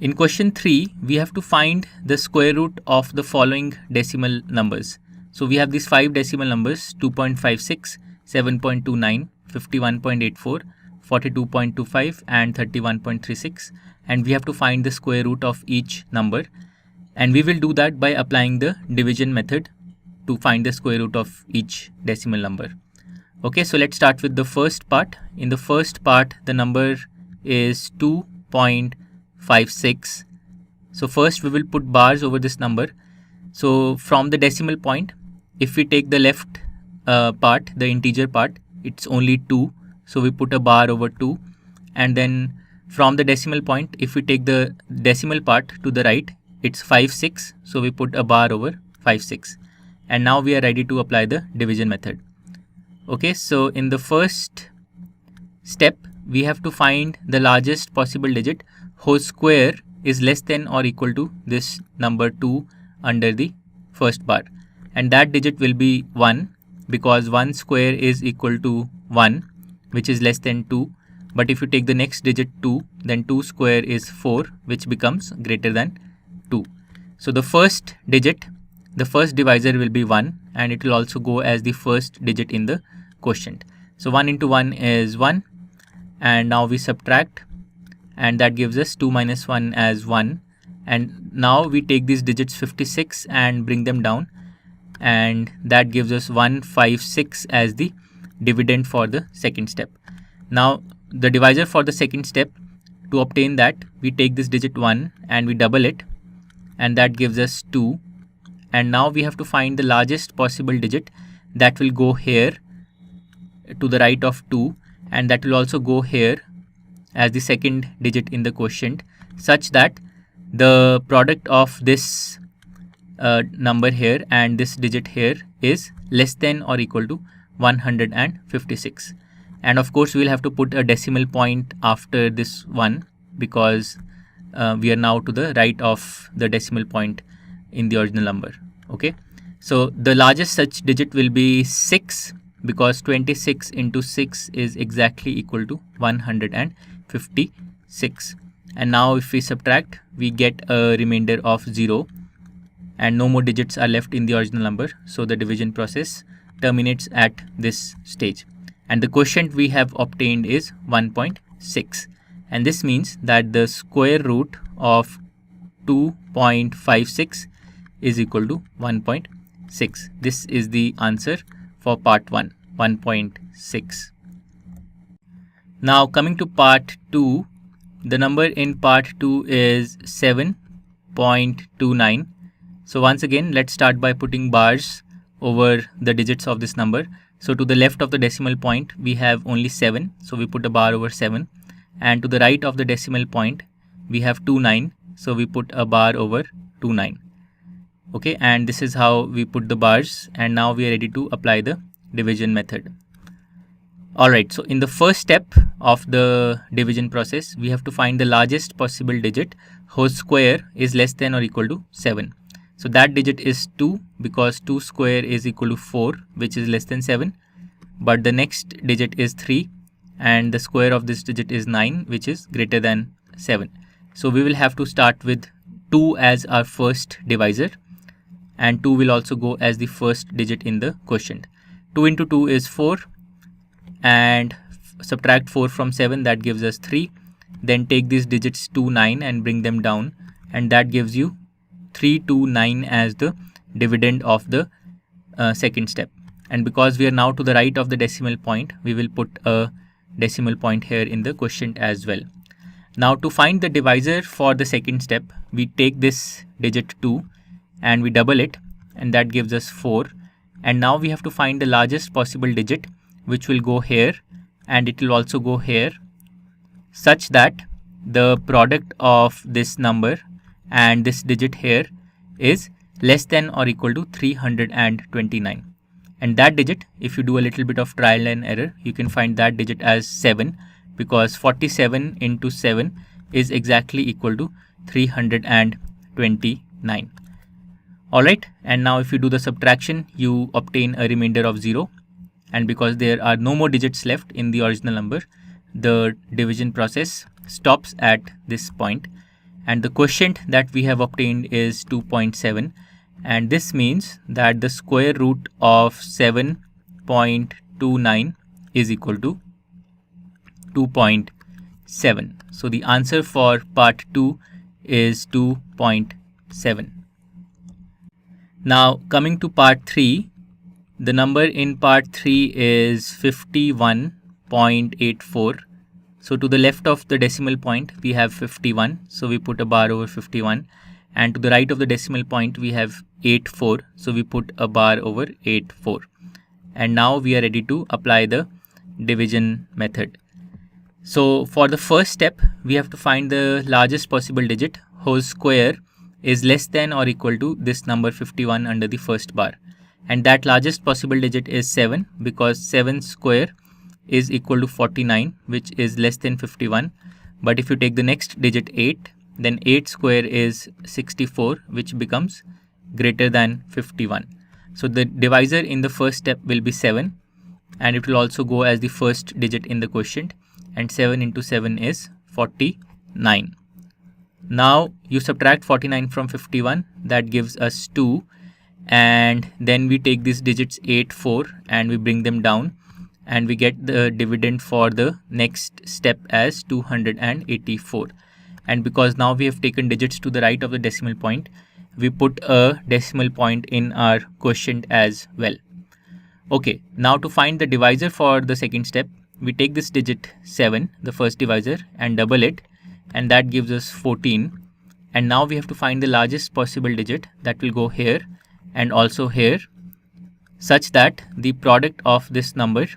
In question 3, we have to find the square root of the following decimal numbers. So we have these 5 decimal numbers: 2.56, 7.29, 51.84, 42.25 and 31.36, and we have to find the square root of each number, and we will do that by applying the division method to find the square root of each decimal number. Okay, so let's start with the first part. In the first part, the number is 2.56. So first we will put bars over this number. So from the decimal point, if we take the left part, the integer part, it's only 2. So we put a bar over 2. And then from the decimal point, if we take the decimal part to the right, it's 56. So we put a bar over 56. And now we are ready to apply the division method. Okay, so in the first step, we have to find the largest possible digit whose square is less than or equal to this number 2 under the first bar. And that digit will be 1, because 1 square is equal to 1, which is less than 2. But if you take the next digit 2, then 2 square is 4, which becomes greater than 2. So the first digit, the first divisor will be 1, and it will also go as the first digit in the quotient. So 1 into 1 is 1, and now we subtract, and that gives us 2 minus 1 as 1. And now we take these digits 56 and bring them down, and that gives us 156 as the dividend for the second step. Now the divisor for the second step, to obtain that, we take this digit 1 and we double it, and that gives us 2. And now we have to find the largest possible digit that will go here to the right of 2, and that will also go here as the second digit in the quotient, such that the product of this number here and this digit here is less than or equal to 156. And of course, we will have to put a decimal point after this one, because we are now to the right of the decimal point in the original number. Okay, so the largest such digit will be 6, because 26 into 6 is exactly equal to 156. And now if we subtract, we get a remainder of 0, and no more digits are left in the original number. So the division process terminates at this stage, and the quotient we have obtained is 1.6. And this means that the square root of 2.56 is equal to 1.6. This is the answer for part 1, 1.6. Now coming to part 2, the number in part 2 is 7.29. So once again, let's start by putting bars over the digits of this number. So to the left of the decimal point, we have only 7. So we put a bar over 7. And to the right of the decimal point, we have 29. So we put a bar over 29. Okay, and this is how we put the bars. And now we are ready to apply the division method. Alright, so in the first step of the division process, we have to find the largest possible digit whose square is less than or equal to 7. So that digit is 2, because 2 square is equal to 4, which is less than 7. But the next digit is 3, and the square of this digit is 9, which is greater than 7. So we will have to start with 2 as our first divisor, and 2 will also go as the first digit in the quotient. 2 into 2 is 4, and subtract 4 from 7, that gives us 3. Then take these digits 2, 9 and bring them down, and that gives you 329 as the dividend of the second step. And because we are now to the right of the decimal point, we will put a decimal point here in the quotient as well. Now to find the divisor for the second step, we take this digit 2 and we double it, and that gives us 4. And now we have to find the largest possible digit, which will go here, and it will also go here, such that the product of this number and this digit here is less than or equal to 329. And that digit, if you do a little bit of trial and error, you can find that digit as 7, because 47 into 7 is exactly equal to 329. Alright, and now if you do the subtraction, you obtain a remainder of 0. And because there are no more digits left in the original number, the division process stops at this point. and the quotient that we have obtained is 2.7, and this means that the square root of 7.29 is equal to 2.7. So the answer for part 2 is 2.7. Now coming to part 3, the number in part 3 is 51.84. So to the left of the decimal point we have 51, so we put a bar over 51, and to the right of the decimal point we have 84, so we put a bar over 84. And now we are ready to apply the division method. So for the first step, we have to find the largest possible digit whose square is less than or equal to this number 51 under the first bar. And that largest possible digit is 7, because 7 square is equal to 49, which is less than 51. But if you take the next digit 8, then 8 square is 64, which becomes greater than 51. So the divisor in the first step will be 7, and it will also go as the first digit in the quotient, and 7 into 7 is 49. Now you subtract 49 from 51, that gives us 2, and then we take these digits 8, 4 and we bring them down, and we get the dividend for the next step as 284. And because now we have taken digits to the right of the decimal point, we put a decimal point in our quotient as well. Okay, now to find the divisor for the second step, we take this digit 7, the first divisor, and double it, and that gives us 14. And now we have to find the largest possible digit that will go here and also here, such that the product of this number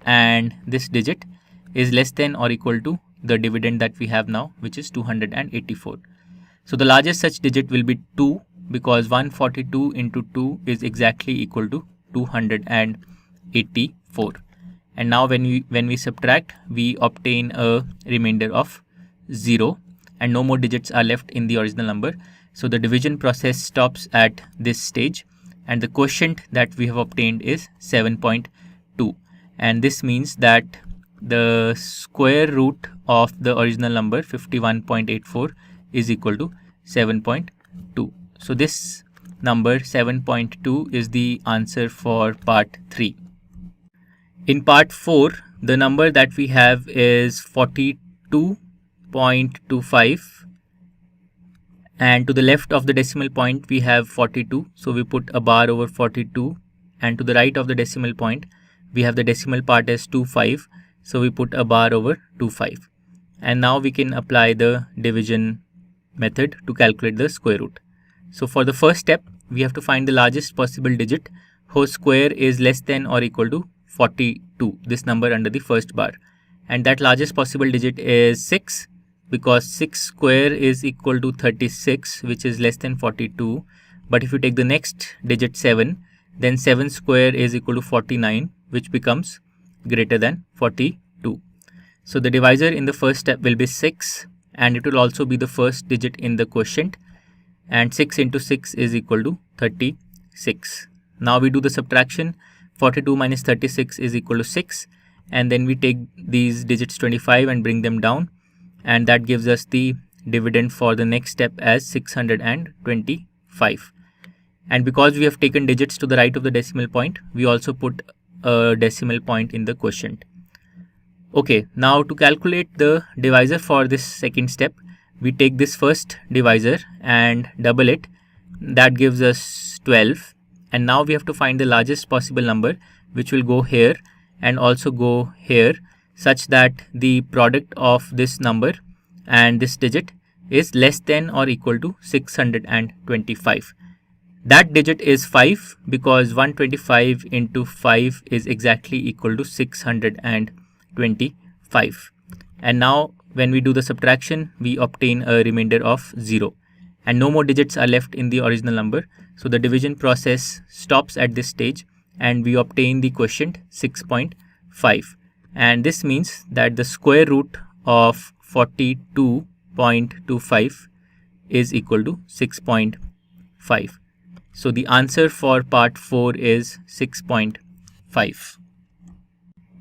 and this digit is less than or equal to the dividend that we have now, which is 284. So the largest such digit will be 2, because 142 into 2 is exactly equal to 284. And now when we subtract, we obtain a remainder of 0, and no more digits are left in the original number. So the division process stops at this stage, and the quotient that we have obtained is 7.2. And this means that the square root of the original number 51.84 is equal to 7.2. So this number 7.2 is the answer for part 3. In part 4, the number that we have is 42.25, and to the left of the decimal point we have 42, so we put a bar over 42, and to the right of the decimal point we have the decimal part as 25, so we put a bar over 25. And now we can apply the division method to calculate the square root. So for the first step, we have to find the largest possible digit whose square is less than or equal to 42, this number under the first bar, and that largest possible digit is 6, because 6 square is equal to 36, which is less than 42. But if you take the next digit 7, then 7 square is equal to 49, which becomes greater than 42. So the divisor in the first step will be 6, and it will also be the first digit in the quotient, and 6 into 6 is equal to 36. Now we do the subtraction. 42 minus 36 is equal to 6, and then we take these digits 25 and bring them down, and that gives us the dividend for the next step as 625. And because we have taken digits to the right of the decimal point, we also put a decimal point in the quotient. Okay, now to calculate the divisor for this second step, we take this first divisor and double it, that gives us 12. And now we have to find the largest possible number which will go here and also go here, such that the product of this number and this digit is less than or equal to 625. That digit is 5, because 125 into 5 is exactly equal to 625. And now when we do the subtraction, we obtain a remainder of 0, and no more digits are left in the original number. So the division process stops at this stage, and we obtain the quotient 6.5. And this means that the square root of 42.25 is equal to 6.5. So the answer for part 4 is 6.5.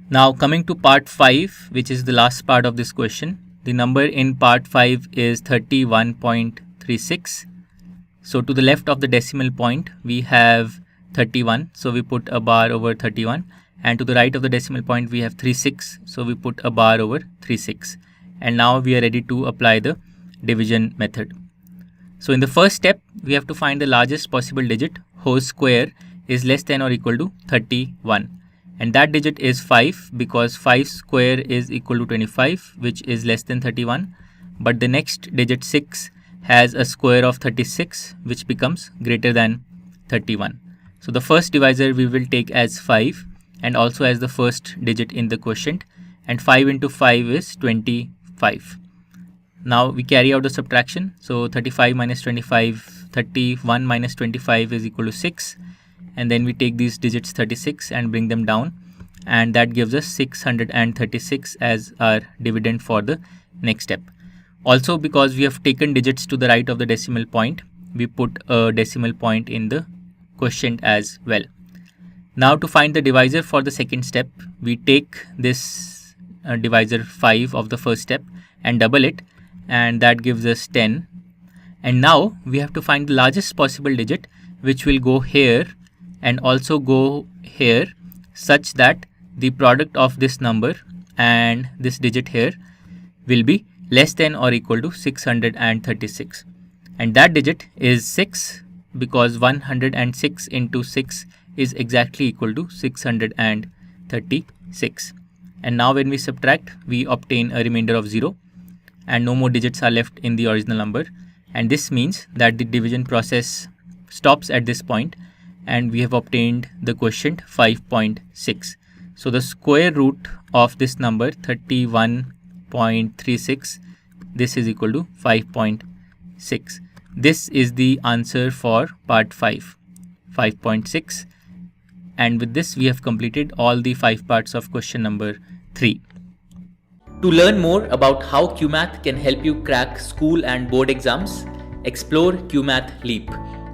Now coming to part 5, which is the last part of this question. the number in part 5 is 31.36. So to the left of the decimal point, we have 31. So we put a bar over 31. And to the right of the decimal point, we have 36. So we put a bar over 36. And now we are ready to apply the division method. So in the first step, we have to find the largest possible digit whose square is less than or equal to 31. And that digit is 5 because 5 square is equal to 25, which is less than 31. But the next digit 6 has a square of 36, which becomes greater than 31. So the first divisor we will take as 5 and also as the first digit in the quotient. And 5 into 5 is 25. Now we carry out the subtraction. So 35 minus 25, 31 minus 25 is equal to 6. And then we take these digits 36 and bring them down. And that gives us 636 as our dividend for the next step. Also, because we have taken digits to the right of the decimal point, we put a decimal point in the quotient as well. Now to find the divisor for the second step, we take this divisor 5 of the first step and double it, and that gives us 10. And now we have to find the largest possible digit which will go here and also go here, such that the product of this number and this digit here will be less than or equal to 636. And that digit is 6 because 106 into 6 is exactly equal to 636. And now when we subtract, we obtain a remainder of 0 and no more digits are left in the original number. And this means that the division process stops at this point and we have obtained the quotient 5.6. So the square root of this number 31.36, this is equal to 5.6. This is the answer for part 5, 5.6. And with this we have completed all the 5 parts of question number 3. To learn more about how Cuemath can help you crack school and board exams, explore Cuemath Leap,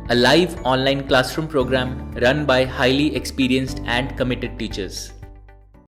a live online classroom program run by highly experienced and committed teachers.